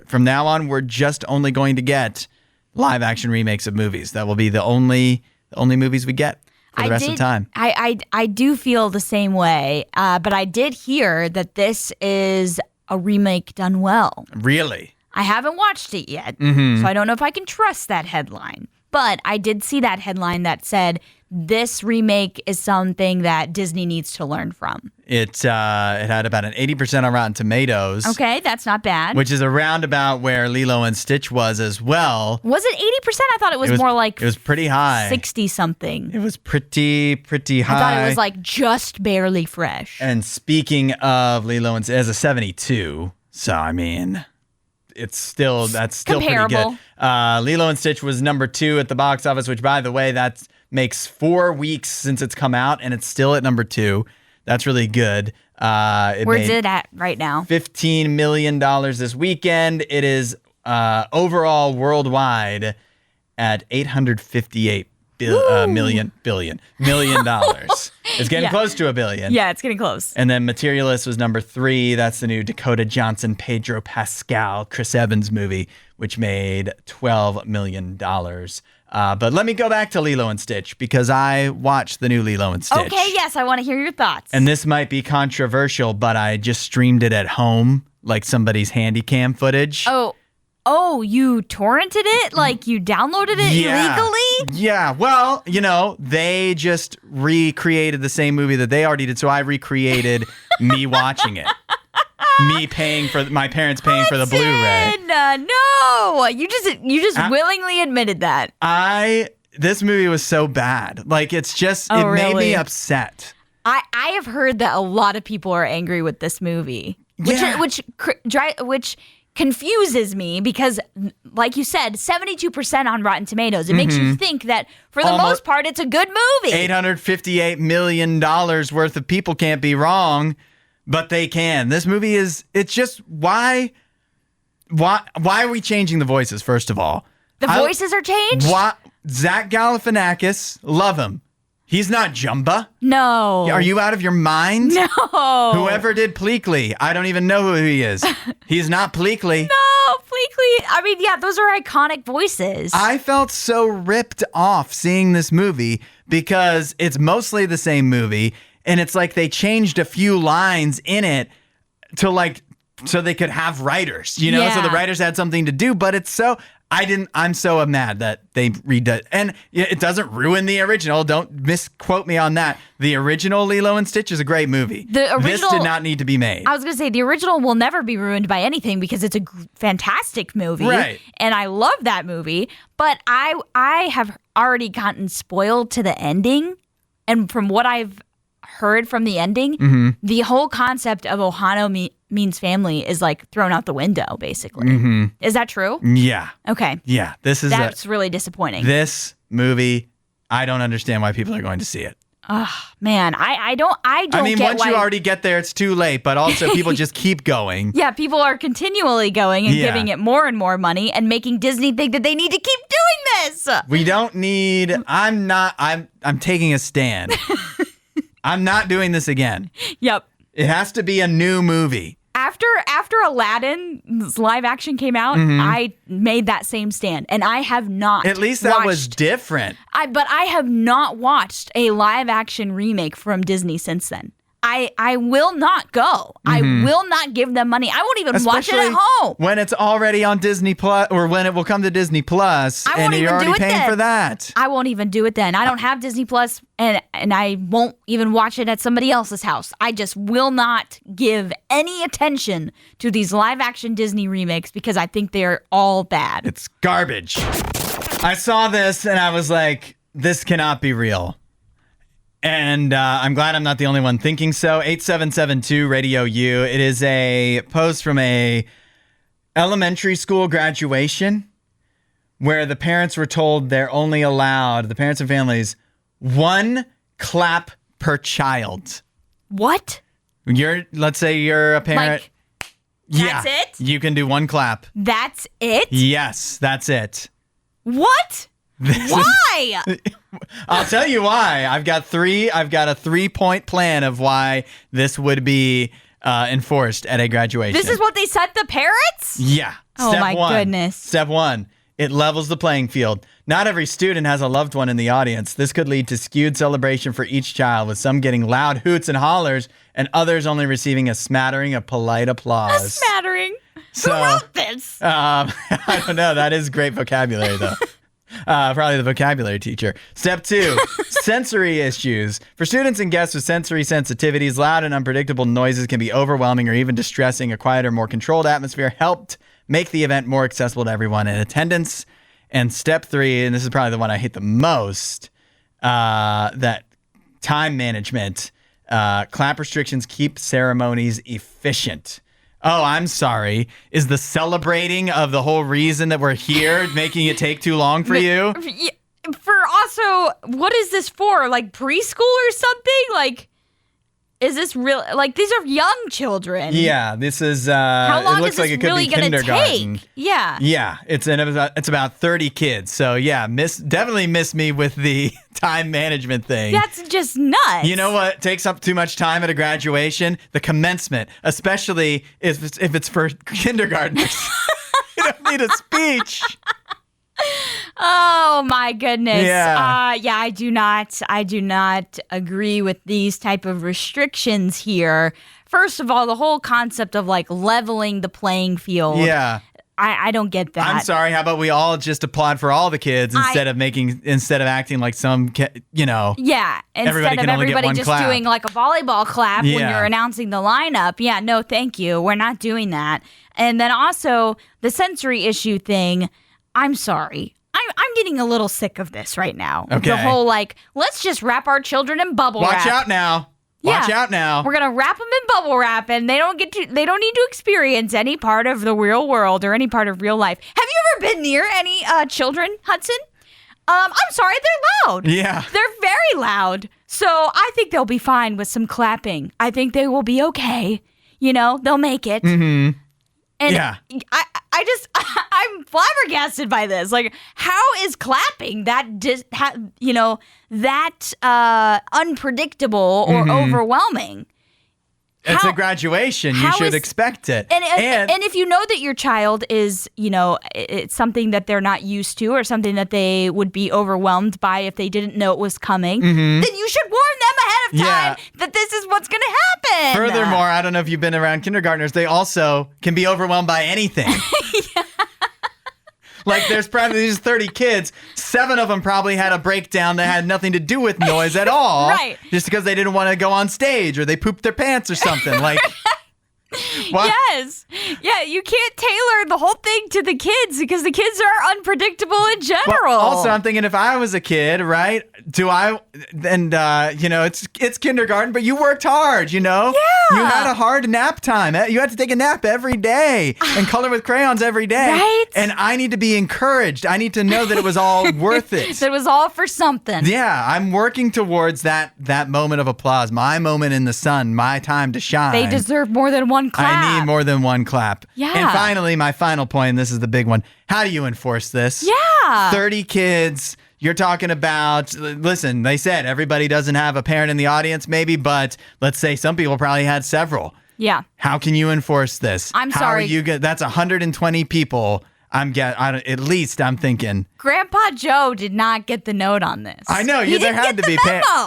from now on, we're just only going to get live action remakes of movies. That will be the only movies we get for the rest of the time. I do feel the same way, but I did hear that this is a remake done well. Really? I haven't watched it yet, so I don't know if I can trust that headline. But I did see that headline that said this remake is something that Disney needs to learn from. It had about an 80% on Rotten Tomatoes. Okay, that's not bad. Which is around about where Lilo and Stitch was as well. Was it 80%? I thought it was more like... It was pretty high. 60-something. It was pretty high. I thought it was like just barely fresh. And speaking of Lilo and Stitch, it has a 72. So, I mean, that's still comparable. Pretty good. Lilo and Stitch was number 2 at the box office, which, by the way, that makes 4 weeks since it's come out, and it's still at number 2. That's really good. Where's it at right now? $15 million this weekend. It is overall worldwide at $858 million. It's getting close to $1 billion. Yeah, it's getting close. And then Materialist was number 3. That's the new Dakota Johnson, Pedro Pascal, Chris Evans movie, which made $12 million. But let me go back to Lilo and Stitch because I watched the new Lilo and Stitch. Okay, yes, I want to hear your thoughts. And this might be controversial, but I just streamed it at home, like somebody's handy cam footage. Oh, you torrented it? Like you downloaded it illegally? Yeah. Well, they just recreated the same movie that they already did, so I recreated me watching it. My parents paying for the Blu-ray. No, you just willingly admitted that. This movie was so bad. Like it made me upset. I have heard that a lot of people are angry with this movie, which confuses me because, like you said, 72% on Rotten Tomatoes. It makes you think that for the most part, it's a good movie. $858 million worth of people can't be wrong. But they can. This movie it's just why are we changing the voices, first of all? The voices are changed? Zach Galifianakis, love him. He's not Jumba. No. Are you out of your mind? No. Whoever did Pleakley, I don't even know who he is. He's not Pleakley. No, Pleakley. I mean, yeah, those are iconic voices. I felt so ripped off seeing this movie because it's mostly the same movie. And it's like they changed a few lines in it so they could have writers, so the writers had something to do. But I'm so mad that they redid it. And it doesn't ruin the original. Don't misquote me on that. The original Lilo and Stitch is a great movie. This did not need to be made. I was going to say the original will never be ruined by anything because it's a fantastic movie. Right. And I love that movie. But I have already gotten spoiled to the ending. And from what I've heard from the ending, the whole concept of Ohana means family is like thrown out the window, basically. Is that true? Yeah. Okay. Yeah. That's really disappointing. This movie, I don't understand why people are going to see it. Oh, man, I don't I mean, once you already get there, it's too late, but also people just keep going. Yeah, people are continually going and giving it more and more money and making Disney think that they need to keep doing this. We don't need, I'm taking a stand. I'm not doing this again. Yep. It has to be a new movie. After Aladdin's live action came out, I made that same stand, and I have not. At least that was different. But I have not watched a live action remake from Disney since then. I will not go. I will not give them money. I won't even watch it at home. When it's already on Disney Plus, or when it will come to Disney Plus, and you're already paying for that. I won't even do it then. I don't have Disney Plus, and I won't even watch it at somebody else's house. I just will not give any attention to these live action Disney remakes because I think they're all bad. It's garbage. I saw this and I was like, this cannot be real. And I'm glad I'm not the only one thinking so. 8772 RadioU. It is a post from a elementary school graduation where the parents were told they're only allowed, the parents and families, 1 clap per child. What? Let's say you're a parent. That's it? You can do 1 clap. That's it? Yes, that's it. What? Why? I'll tell you why. I've got a 3-point plan of why this would be enforced at a graduation. This is what they said the parents? Yeah. Oh my goodness. Step 1. It levels the playing field. Not every student has a loved one in the audience. This could lead to skewed celebration for each child, with some getting loud hoots and hollers and others only receiving a smattering of polite applause. A smattering? So, who wrote this? I don't know. That is great vocabulary, though. Probably the vocabulary teacher. Step 2, sensory issues. For students and guests with sensory sensitivities, loud and unpredictable noises can be overwhelming or even distressing. A quieter, more controlled atmosphere helped make the event more accessible to everyone in attendance. And step 3, and this is probably the one I hate the most, that time management. Clap restrictions keep ceremonies efficient. Oh, I'm sorry. Is the celebrating of the whole reason that we're here making it take too long for you? For also, what is this for? Like preschool or something? Like, is this real? Like, these are young children. Yeah, this is. How long it looks is like this it could really be going to kindergarten. take? Yeah. Yeah, it's about 30 kids. So yeah, definitely miss me with the time management thing. That's just nuts. You know what takes up too much time at a graduation? The commencement, especially if it's for kindergartners. You don't need a speech. Oh my goodness. Yeah. I do not agree with these type of restrictions here. First of all, the whole concept of like leveling the playing field. Yeah. I don't get that. I'm sorry. How about we all just applaud for all the kids instead of acting like some, Yeah. Instead of everybody just doing like a volleyball clap when you're announcing the lineup. Yeah, no, thank you. We're not doing that. And then also the sensory issue thing. I'm sorry. I'm getting a little sick of this right now. Okay. The whole like, let's just wrap our children in bubble wrap. Watch out now. Watch out now. We're gonna wrap them in bubble wrap, and they don't need to experience any part of the real world or any part of real life. Have you ever been near any children, Hudson? I'm sorry, they're loud. Yeah. They're very loud. So I think they'll be fine with some clapping. I think they will be okay. They'll make it. Mm-hmm. And yeah. I'm flabbergasted by this. Like, how is clapping that unpredictable or overwhelming? It's a graduation. You should expect it. And if you know that your child is, it's something that they're not used to or something that they would be overwhelmed by if they didn't know it was coming, then you should warn them ahead of time that this is what's going to happen. Furthermore, I don't know if you've been around kindergartners, they also can be overwhelmed by anything. Like, there's probably these 30 kids. 7 of them probably had a breakdown that had nothing to do with noise at all. Right. Just because they didn't want to go on stage or they pooped their pants or something. Like, what? Yes. Yeah, you can't tailor the whole thing to the kids because the kids are unpredictable in general. Well, also, I'm thinking if I was a kid, right? It's kindergarten, but you worked hard, Yeah. You had a hard nap time. You had to take a nap every day and color with crayons every day. Right. And I need to be encouraged. I need to know that it was all worth it. That it was all for something. Yeah, I'm working towards that moment of applause, my moment in the sun, my time to shine. They deserve more than one clap. I need more than one clap. Yeah. And finally, my final point, and this is the big one. How do you enforce this? Yeah. 30 kids. You're talking about, listen, they said everybody doesn't have a parent in the audience maybe, but let's say some people probably had several. Yeah. How can you enforce this? I'm sorry. How are you that's 120 people. At least I'm thinking. Grandpa Joe did not get the note on this. I know. There had to be.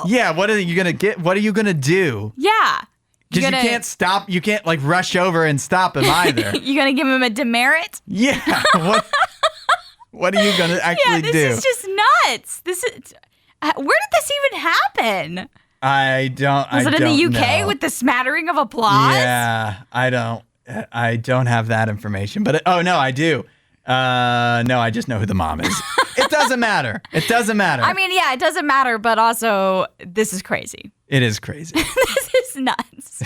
Yeah. What are you going to get? What are you going to do? Yeah. Because you can't stop. You can't like rush over and stop him either. You going to give him a demerit? Yeah. What are you going to actually do? This is just nuts. Where did this even happen? I don't Was it in the UK know. with the smattering of applause? Yeah, I don't have that information. But no, I do. No, I just know who the mom is. It doesn't matter. It doesn't matter. I mean, yeah, it doesn't matter, but also this is crazy. It is crazy. This is nuts.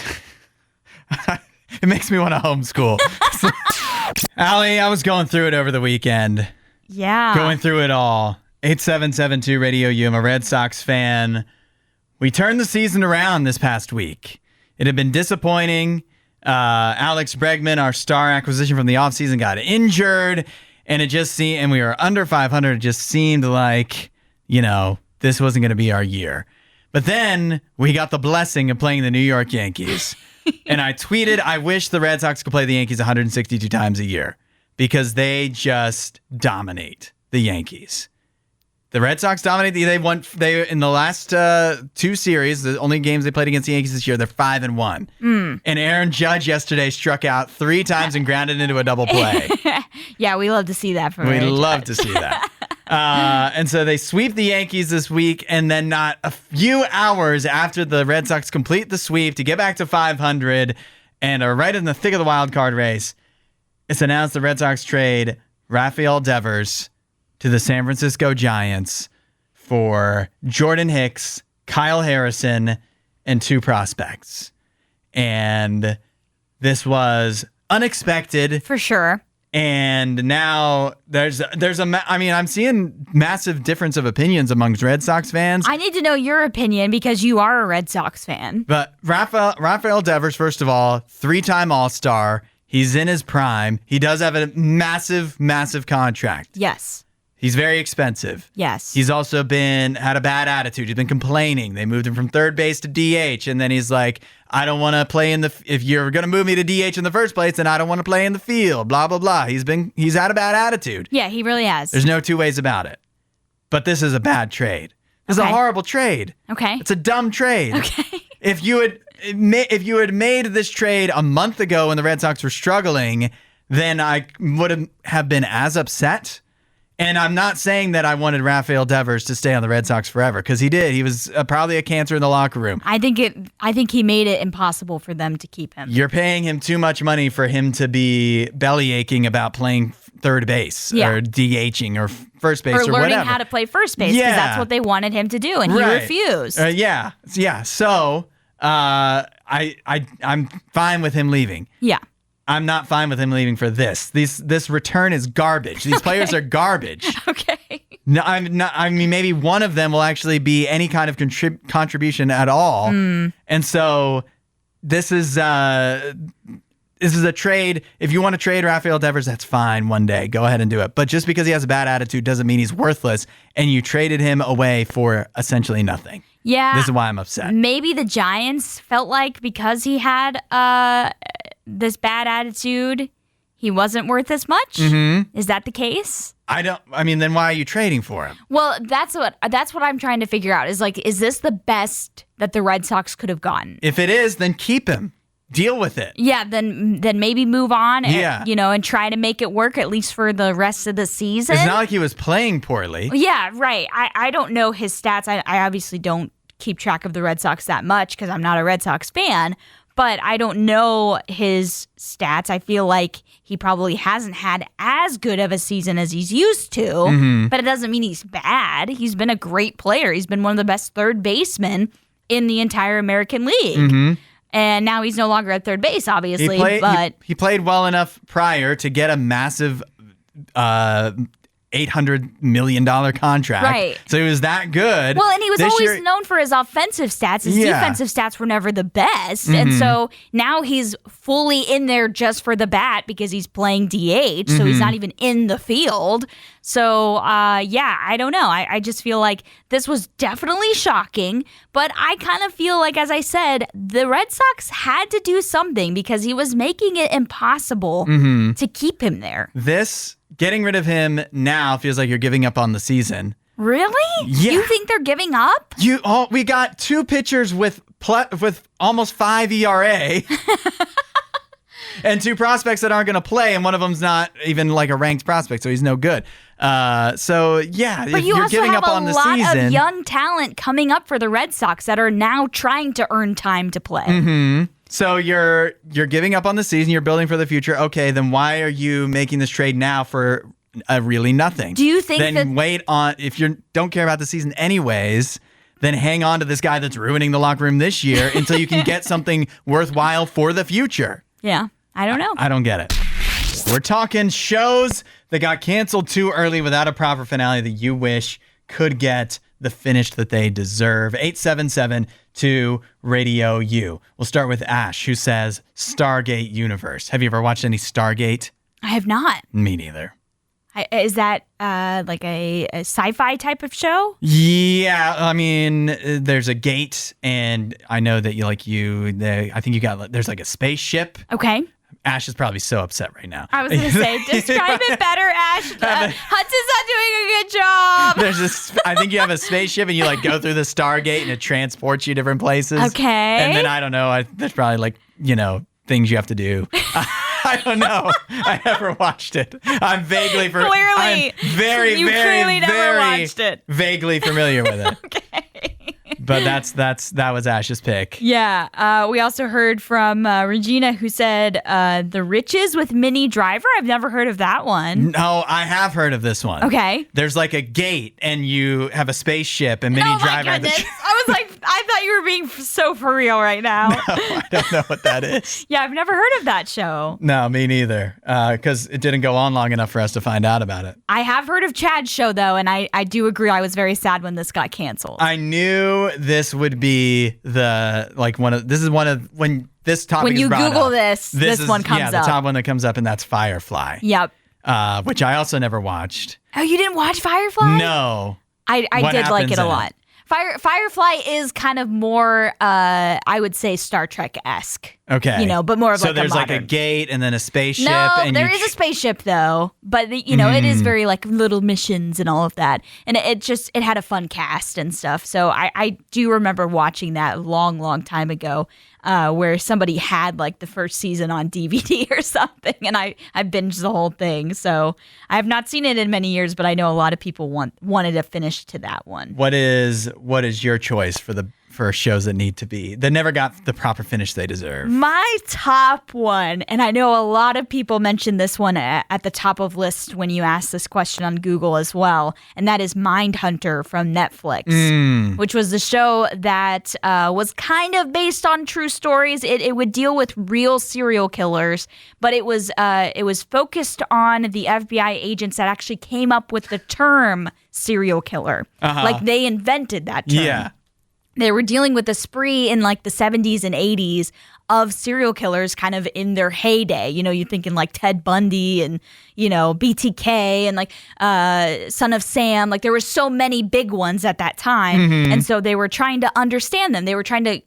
It makes me want to homeschool. Allie, I was going through it over the weekend. Yeah. Going through it all. 8772 RadioU. I'm a Red Sox fan. We turned the season around this past week. It had been disappointing. Alex Bregman, our star acquisition from the offseason, got injured. And it just seemed, and we were under 500. It just seemed like, this wasn't going to be our year. But then we got the blessing of playing the New York Yankees. And I tweeted, I wish the Red Sox could play the Yankees 162 times a year because they just dominate the Yankees. The Red Sox dominate. They in the last 2 series, the only games they played against the Yankees this year, they're 5-1. And Aaron Judge yesterday struck out 3 times and grounded into a double play. Yeah, we love to see that from We Aaron love Judge. to see that. And so they sweep the Yankees this week, and then not a few hours after the Red Sox complete the sweep to get back to 500 and are right in the thick of the wild card race, it's announced the Red Sox trade Rafael Devers to the San Francisco Giants for Jordan Hicks, Kyle Harrison, and 2 prospects. And this was unexpected. For sure. And now I'm seeing massive difference of opinions amongst Red Sox fans. I need to know your opinion because you are a Red Sox fan. But Rafael Devers, first of all, 3-time All-Star. He's in his prime. He does have a massive, massive contract. Yes. He's very expensive. Yes. He's also had a bad attitude. He's been complaining. They moved him from third base to DH, and then he's like, I don't want to play if you're going to move me to DH in the first place, then I don't want to play in the field, blah, blah, blah. He's had a bad attitude. Yeah, he really has. There's no two ways about it. But this is a bad trade. This is a horrible trade. Okay. It's a dumb trade. Okay. If you had made this trade a month ago when the Red Sox were struggling, then I would have been as upset. And I'm not saying that I wanted Rafael Devers to stay on the Red Sox forever, because he did. He was probably a cancer in the locker room. I think he made it impossible for them to keep him. You're paying him too much money for him to be belly aching about playing third base or DHing or first base or whatever. Or learning how to play first base, because that's what they wanted him to do, and he refused. Yeah. So I'm fine with him leaving. Yeah. I'm not fine with him leaving for this. This return is garbage. These players are garbage. Okay. No, I'm not. I mean, maybe one of them will actually be any kind of contribution at all. And so this is a trade. If you want to trade Rafael Devers, that's fine. One day, go ahead and do it. But just because he has a bad attitude doesn't mean he's worthless. And you traded him away for essentially nothing. Yeah. This is why I'm upset. Maybe the Giants felt like because he had this bad attitude, he wasn't worth as much. Mm-hmm. Is that the case? Then why are you trading for him? Well, that's what I'm trying to figure out. Is this the best that the Red Sox could have gotten? If it is, then keep him. Deal with it. Yeah, then maybe move on and, and try to make it work at least for the rest of the season. It's not like he was playing poorly. Yeah, right. I don't know his stats. I obviously don't keep track of the Red Sox that much because I'm not a Red Sox fan, but I don't know his stats. I feel like he probably hasn't had as good of a season as he's used to, but it doesn't mean he's bad. He's been a great player. He's been one of the best third basemen in the entire American League. And now he's no longer at third base, obviously. He played well enough prior to get a massive $800 million contract. Right. So he was that good. Well, and he was always known for his offensive stats. His defensive stats were never the best. And so now he's fully in there just for the bat because he's playing DH. So he's not even in the field. So, I don't know. I just feel like this was definitely shocking. But I kind of feel like, as I said, the Red Sox had to do something because he was making it impossible to keep him there. Getting rid of him now feels like you're giving up on the season. Really? Yeah. You think they're giving up? We got 2 pitchers with almost 5 ERA. And 2 prospects that aren't going to play, and one of them's not even like a ranked prospect, so he's no good. But if you're giving up on the season, you also have a lot of young talent coming up for the Red Sox that are now trying to earn time to play. So you're giving up on the season, you're building for the future. Okay, then why are you making this trade now for really nothing? Do you think then wait on, if you don't care about the season anyways, then hang on to this guy that's ruining the locker room this year until you can get something worthwhile for the future? Yeah, I don't know. I don't get it. We're talking shows that got canceled too early without a proper finale that you wish could get the finish that they deserve. 877-2-RADIO-U. We'll start with Ash, who says Stargate Universe. Have you ever watched any Stargate? I have not. Me neither. Is that like a sci-fi type of show? Yeah, I mean, there's a gate, and I know that there's like a spaceship. Okay. Ash is probably so upset right now. I was going to say, describe it better, Ash. Hudson's not doing a good job. I think you have a spaceship and you like go through the Stargate and it transports you different places. Okay. And then I don't know, there's probably like, things you have to do. I don't know. I never watched it. I'm vaguely Clearly, I'm very, you very, clearly never very watched it. vaguely familiar with it. Okay. But that was Ash's pick. Yeah. We also heard from Regina, who said The Riches with Minnie Driver. I've never heard of that one. No, I have heard of this one. Okay. There's like a gate, and you have a spaceship, and Minnie Driver. Oh my goodness. I was like, I thought you were being so for real right now. No, I don't know what that is. Yeah, I've never heard of that show. No, me neither. Because it didn't go on long enough for us to find out about it. I have heard of Chad's show, though, and I do agree. I was very sad when this got canceled. I knew this would be when this topic when is you brought Google up, this one comes up. Yeah, the top one that comes up, and that's Firefly. Yep. Which I also never watched. Oh, you didn't watch Firefly? No. I did like it a in lot. Firefly is kind of more, I would say, Star Trek-esque. Okay. But more of so like a there's modern. like a gate and then a spaceship. No, and there is a spaceship though, but it is very like little missions and all of that, and it had a fun cast and stuff. So I do remember watching that a long time ago, where somebody had like the first season on DVD or something, and I binged the whole thing. So I have not seen it in many years, but I know a lot of people wanted a finish to that one. What is your choice for shows that never got the proper finish they deserve? My top one, and I know a lot of people mentioned this one at the top of list when you asked this question on Google as well, and that is Mindhunter from Netflix, which was the show that was kind of based on true stories. It would deal with real serial killers, but it was focused on the FBI agents that actually came up with the term serial killer. Like they invented that term. Yeah. They were dealing with a spree in like the 70s and 80s of serial killers kind of in their heyday. You're thinking like Ted Bundy and, BTK and like Son of Sam. Like there were so many big ones at that time. And so they were trying to understand them. They were trying to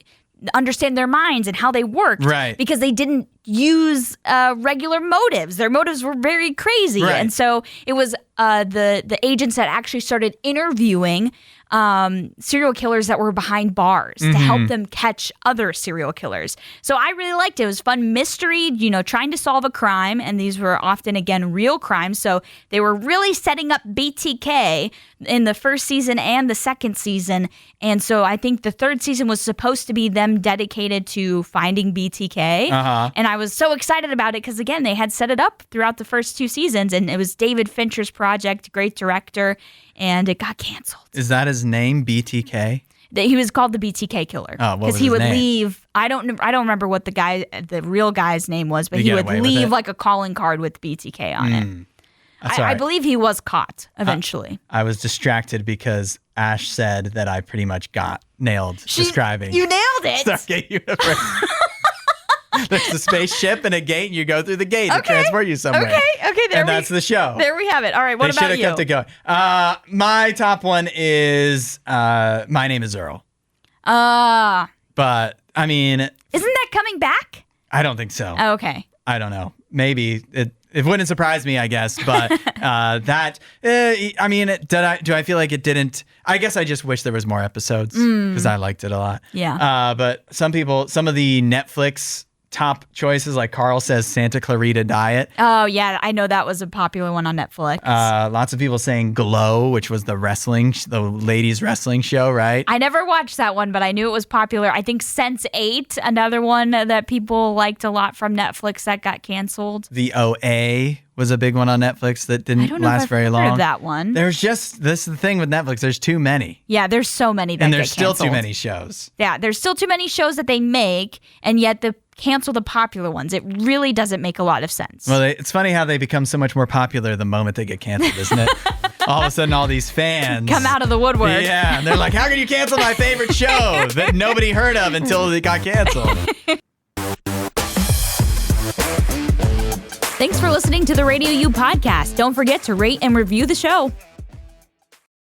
understand their minds and how they worked. Right. Because they didn't use regular motives. Their motives were very crazy. Right. And so it was the agents that actually started interviewing serial killers that were behind bars to help them catch other serial killers. So I really liked it. It was fun mystery, trying to solve a crime. And these were often, again, real crimes. So they were really setting up BTK in the first season and the second season. And so I think the third season was supposed to be them dedicated to finding BTK. And I was so excited about it because, again, they had set it up throughout the first two seasons. And it was David Fincher's project, great director. And it got canceled. Is that his name, BTK? He was called the BTK killer because he would name? Leave. I don't remember what the real guy's name was, but he would leave like a calling card with BTK on it. I believe he was caught eventually. I was distracted because Ash said that I pretty much got nailed describing. You nailed it. Stargate Universe. There's a spaceship and a gate, and you go through the gate to transport you somewhere. Okay, that's the show. There we have it. All right, what about you? They should have kept it going. My top one is My Name is Earl. But, I mean... Isn't that coming back? I don't think so. Oh, okay. I don't know. Maybe it wouldn't surprise me, I guess. But I mean, do I feel like it didn't? I guess I just wish there was more episodes because I liked it a lot. Yeah. But some of the Netflix top choices, like Carl says, Santa Clarita Diet. Oh, yeah. I know that was a popular one on Netflix. Lots of people saying Glow, which was the ladies wrestling show, right? I never watched that one, but I knew it was popular. I think Sense8, another one that people liked a lot from Netflix that got canceled. The OA was a big one on Netflix that didn't last very long. I don't know if I've heard of that one. This is the thing with Netflix. There's too many. Yeah, there's so many that and there's get canceled. Still too many shows. Yeah, there's still too many shows that they make, and yet they cancel the popular ones. It really doesn't make a lot of sense. Well, it's funny how they become so much more popular the moment they get canceled, isn't it? All of a sudden, all these fans come out of the woodwork. Yeah, and they're like, how can you cancel my favorite show that nobody heard of until it got canceled? Thanks for listening to the RadioU Podcast. Don't forget to rate and review the show.